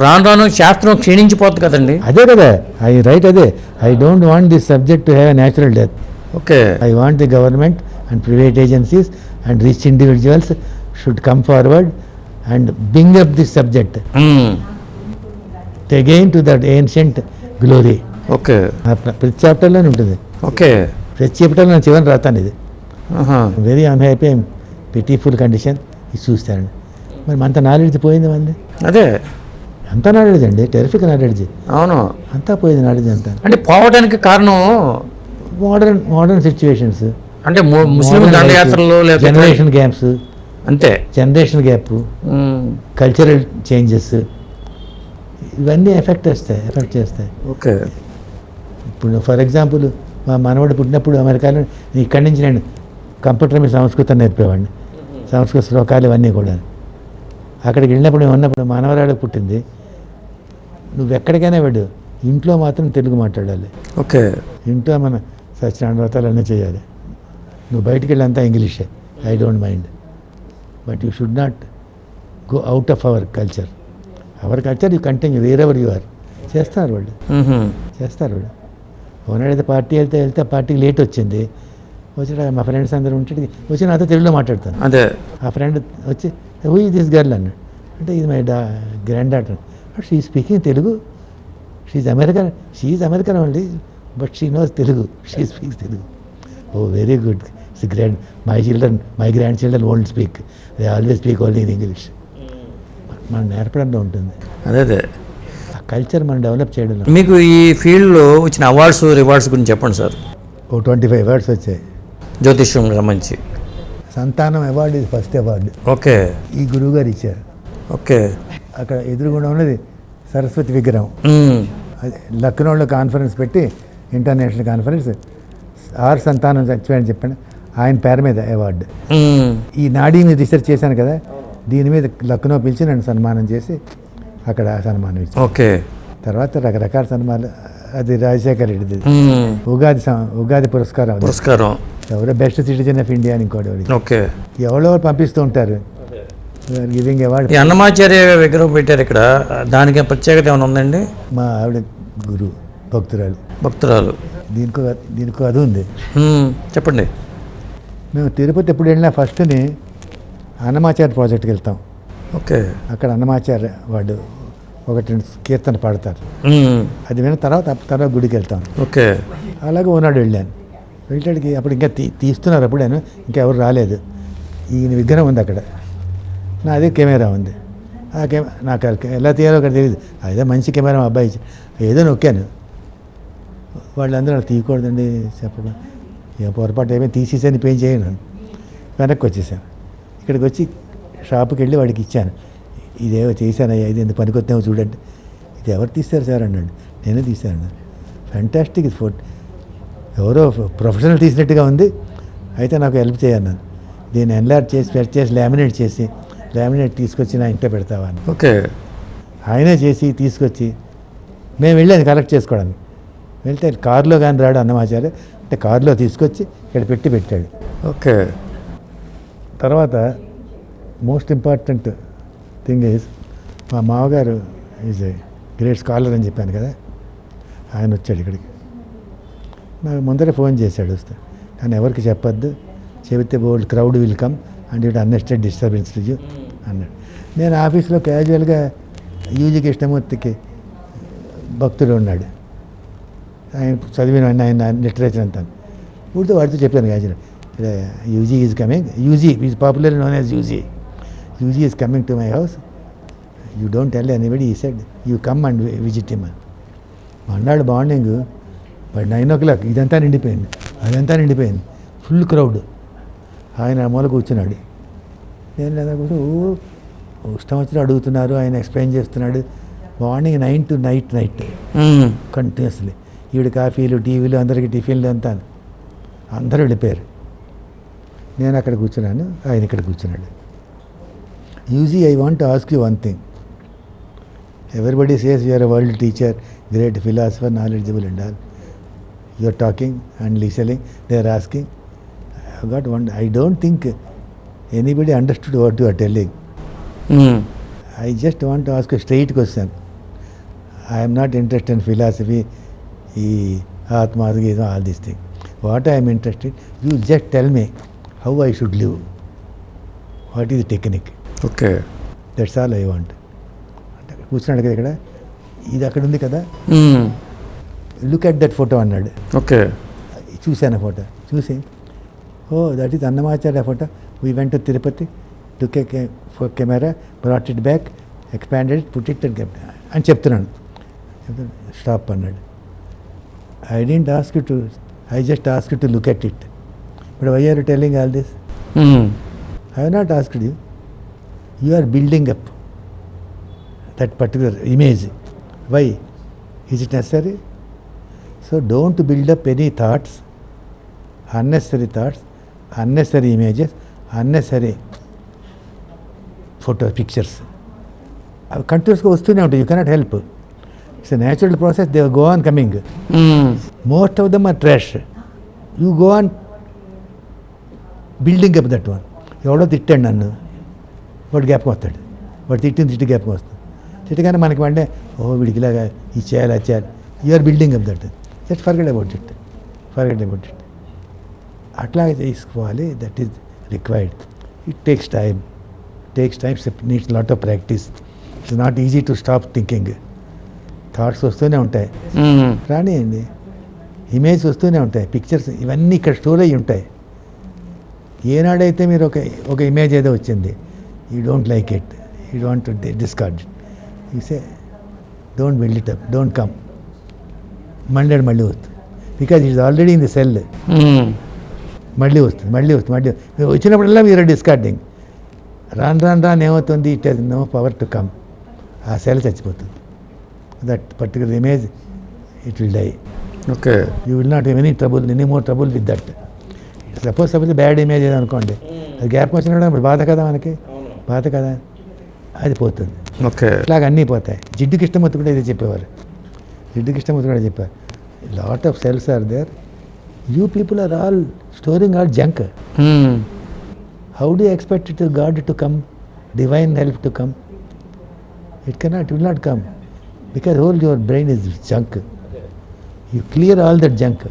రాను రాను శాస్త్రం క్షీణించిపోతుంది కదండి. అదే కదా అదే I don't want this subject to have a natural death. Okay. I want the government and private agencies and rich individuals should come forward and bring up this subject again to that ancient glory. Okay. ప్రతి చాప్టర్లోనే ఉంటుంది. Okay. ప్రతి చాప్టర్లో నేను చివరి రాతాను ఇది. Very unhappy పిటీఫుల్ condition ఇది చూస్తానండి. మరి అంత నాలెడ్జ్ పోయింది మంది. అదే అంత నాలెడ్జ్ అండి, టెరిఫిక్ నాలెడ్జ్. అవును, అంతా పోయింది నాలెడ్జ్ అంతా. అంటే పోవడానికి కారణం మోడర్న్ సిచ్యువేషన్స్, అంటే ముస్లిం దండయాత్రలు, జనరేషన్ గ్యాప్స్, అంతే జనరేషన్ గ్యాప్, కల్చరల్ చేంజెస్, ఇవన్నీ ఎఫెక్ట్ చేస్తాయి. ఓకే. ఇప్పుడు ఫర్ ఎగ్జాంపుల్ మా మనవడు పుట్టినప్పుడు అమెరికాలో ఇక్కడి నుంచి నేను కంప్యూటర్ మీద సంస్కృతం నేర్పేవాడిని, సంస్కృత శ్లోకాలు ఇవన్నీ కూడా. అక్కడికి వెళ్ళినప్పుడు మేము ఉన్నప్పుడు మనవరాడు పుట్టింది. నువ్వు ఎక్కడికైనా వెళ్ళు, ఇంట్లో మాత్రం తెలుగు మాట్లాడాలి. ఓకే. ఇంట్లో మన సత్యనారాయణ వ్రతాలు అన్నీ చేయాలి. నువ్వు బయటికి వెళ్ళంతా ఇంగ్లీషే. I don't mind, but you should not go out of our culture. Our culture you continue wherever you are. చేస్తారు వాళ్ళు. ఓనాడైతే పార్టీ వెళ్తే పార్టీకి లేట్ వచ్చింది. వచ్చి మా ఫ్రెండ్స్ అందరూ ఉంటే వచ్చి నాతో తెలుగులో మాట్లాడతాను. అదే ఆ ఫ్రెండ్ వచ్చి హూ ఈజ్ దిస్ గర్ల్ అన్నాడు. అంటే ఇది my granddaughter. But she speaking Telugu. She's American only, but she knows Telugu. She speaks Telugu. Oh very good, it's grand. My grandchildren old speak, they always speak only in English. మనం నేర్పడంలో ఉంటుంది. అదే ఆ culture మనం develop చేయడంలో. మీకు ఈ ఫీల్డ్లో వచ్చిన అవార్డ్స్, రివార్డ్స్ గురించి చెప్పండి సార్. 25 అవార్డ్స్ వచ్చాయి జ్యోతిష్యం సంబంధించి. సంతానం అవార్డు ఇది ఫస్ట్ అవార్డు. ఓకే. ఈ గురువు గారు ఇచ్చారు. ఓకే. అక్కడ ఎదురుగుండా ఉన్నది సరస్వతి విగ్రహం. అది లక్నోలో కాన్ఫరెన్స్ పెట్టి, ఇంటర్నేషనల్ కాన్ఫరెన్స్, ఆర్ సంతానం చచ్చిపోయాడని చెప్పండి, ఆయన పేరు మీద అవార్డు. ఈ నాడీ మీద రీసెర్చ్ చేశాను కదా, దీని మీద లక్నో పిలిచి నన్ను సన్మానం చేసి అక్కడ సన్మానం ఇచ్చాను. ఓకే. తర్వాత రకరకాల సన్మానాలు. అది రాజశేఖర్ రెడ్డిది ఉగాది పురస్కారం. ఎవరో బెస్ట్ సిటిజన్ ఆఫ్ ఇండియా అని ఇంకోటి. ఓకే. ఎవరో పంపిస్తూ ఉంటారు గివింగ్ అవార్డు. ఈ అన్నమాచార్య విగ్రహం పెట్టారు ఇక్కడ, దానికి ప్రత్యేకత ఏమైనా ఉందండి? మా ఆవిడ గురువు, భక్తురాలు. దీనికి అది ఉంది. చెప్పండి. మేము తిరుపతి ఎప్పుడు వెళ్ళినా ఫస్ట్ని అన్నమాచార్య ప్రాజెక్ట్కి వెళ్తాం. ఓకే. అక్కడ అన్నమాచార్య వాడు 1-2 కీర్తన పాడతారు. అది విన్న తర్వాత గుడికి వెళ్తాం. ఓకే. అలాగే ఓనాడు వెళ్ళాను. వెళ్ళాడికి అప్పుడు ఇంకా తీస్తున్నారు. అప్పుడేను ఇంకా ఎవరు రాలేదు. ఈయన విగ్రహం ఉంది అక్కడ, నాదే కెమెరా ఉంది. ఆ నాకు ఎలా తీయాలో అక్కడ తెలియదు. అదే మంచి కెమెరా మా అబ్బాయి ఏదో నొక్కాను. వాళ్ళందరూ నాకు తీయకూడదండి చెప్పడం, ఏ పొరపాటు ఏమైనా తీసేసాను, పే చేయను. వెనక్కి వచ్చేసాను. ఇక్కడికి వచ్చి షాపుకి వెళ్ళి వాడికి ఇచ్చాను. ఇదేవో చేశానయ్యా, ఇది ఎందుకు పనికొచ్చామో చూడండి. ఇది ఎవరు తీస్తారు సార్ అన్నాడు. నేనే తీశాను. ఫ్యాంటాస్టిక్ ఇది ఫోటో, ఎవరో ప్రొఫెషనల్ తీసినట్టుగా ఉంది. అయితే నాకు హెల్ప్ చేయన్నాను. దీన్ని ఎన్లార్జ్ చేసి సెట్ చేసి లామినేట్ తీసుకొచ్చి నా ఇంట్లో పెడతావా అని. ఓకే. ఆయనే చేసి తీసుకొచ్చి మేము వెళ్ళాను కలెక్ట్ చేసుకోవడానికి. వెళ్తే కారులో కానీ రాడు అన్నమాచార్య, అంటే కారులో తీసుకొచ్చి ఇక్కడ పెట్టాడు. ఓకే. తర్వాత మోస్ట్ ఇంపార్టెంట్ థింగ్ ఈజ్, మా మామగారు ఈజ్ ఏ గ్రేట్ స్కాలర్ అని చెప్పాను కదా, ఆయన వచ్చాడు ఇక్కడికి. నాకు ముందరే ఫోన్ చేశాడు వస్తే, కానీ ఎవరికి చెప్పొద్దు, చెబితే bold crowd will come and it unexpected disturbance to you అన్నాడు. నేను ఆఫీస్లో క్యాజువల్గా యూజీ కృష్ణమూర్తికి భక్తుడు ఉన్నాడు, ఆయన చదివిన ఆయన లిటరేచర్ అంతా ఊరితో వాడితో చెప్పాను casual, UG is coming, UG is popular known as UG is coming to my house, you don't tell anybody, he said you come and visit him. అన్నాడు మార్నింగ్ బట్ 9 o'clock ఇదంతా నిండిపోయింది, అదంతా నిండిపోయింది, ఫుల్ క్రౌడ్. ఆయన మూల కూర్చున్నాడు. నేను లేదా కూడా ఇష్టం వచ్చిన అడుగుతున్నారు, ఆయన ఎక్స్ప్లెయిన్ చేస్తున్నాడు. Morning 9 to night continuously. ఈవిడ కాఫీలు, టీవీలు, అందరికీ టిఫిన్లు అంతా, అందరూ వెళ్ళిపోయారు. నేను అక్కడ కూర్చున్నాను, ఆయన ఇక్కడ కూర్చున్నాడు. UG, I want to ask you one thing. Everybody says you are a world teacher, great philosopher, knowledgeable and all. You are talking and listening, they are asking. I don't think anybody understood what you are telling. I just want to ask a straight question. I'm not interested in philosophy, ఈ ఆత్మార్గీతం, all this thing. What I'm interested, you just tell me how I should live, what is the technique, okay. That's all I want. అంటే కూర్చున్నాడు కదా ఇక్కడ, ఇది అక్కడ ఉంది కదా, లుక్ అట్ దట్ ఫోటో అన్నాడు. ఓకే. చూశాను ఫోటో, చూసి oh that is Annamacharya photo, we went to Tirupati, took a camera, brought it back, expanded, put it అని చెప్తున్నాను. స్టాప్ అన్నాడు. I didn't ask you to, I just ask you to look at it, but why are you telling all this? I have not asked you, you are building up that particular image. Why is it necessary? So don't build up any thoughts, unnecessary thoughts, unnecessary images, unnecessary pictures. అవి కంటిన్యూస్గా వస్తూనే ఉంటాయి, you cannot help. It's a natural process, they go on coming. Most of them are trash. You go on building up that one. ఎవడో తిట్టాడు నన్ను, వాడు జ్ఞాపకం వస్తాడు, వాడు తిట్టి జ్ఞాపకం వస్తుంది. తిట్టగానే మనకి అంటే ఓ వీడికి ఇలాగా ఇది చేయాలి, అది చేయాలి. You are building up that, just forget about it. అట్లాగే తీసుకోవాలి, that is required. It takes time, needs lot of practice. It's not easy to stop thinking. Thoughts వస్తూనే ఉంటాయి, రానియండి. ఇమేజ్ వస్తూనే ఉంటాయి, పిక్చర్స్ ఇవన్నీ ఇక్కడ స్టోర్ అయ్యి ఉంటాయి. ఏనాడైతే మీరు ఒక ఇమేజ్ ఏదో వచ్చింది, you don't like it, you want to discard it, you say don't build it up, don't come. మళ్ళీ వస్తుంది, because it's already in the cell. మళ్ళీ వస్తుంది. మీరు వచ్చినప్పుడల్లా మీరు డిస్కార్డింగ్. రాను ఏమవుతుంది, it has no power to come. ఆ సెల్ చచ్చిపోతుంది. That particular image it will die. Okay. You will not have any more trouble with that. Suppose bad image ఏదో అనుకోండి, అది గ్యాప్ వచ్చినప్పుడు బాధ కదా, మనకి బాధ కదా, అది పోతుంది. ఓకే. ఇట్లాగ అన్నీ పోతాయి. జిడ్డు కృష్ణమూర్తి కూడా ఇది చెప్పేవారు. Lot of cells are there. You people are all storing all junk. How do you expect God to come, divine help to come? It will not come, because whole your brain is junk. You clear all that junk.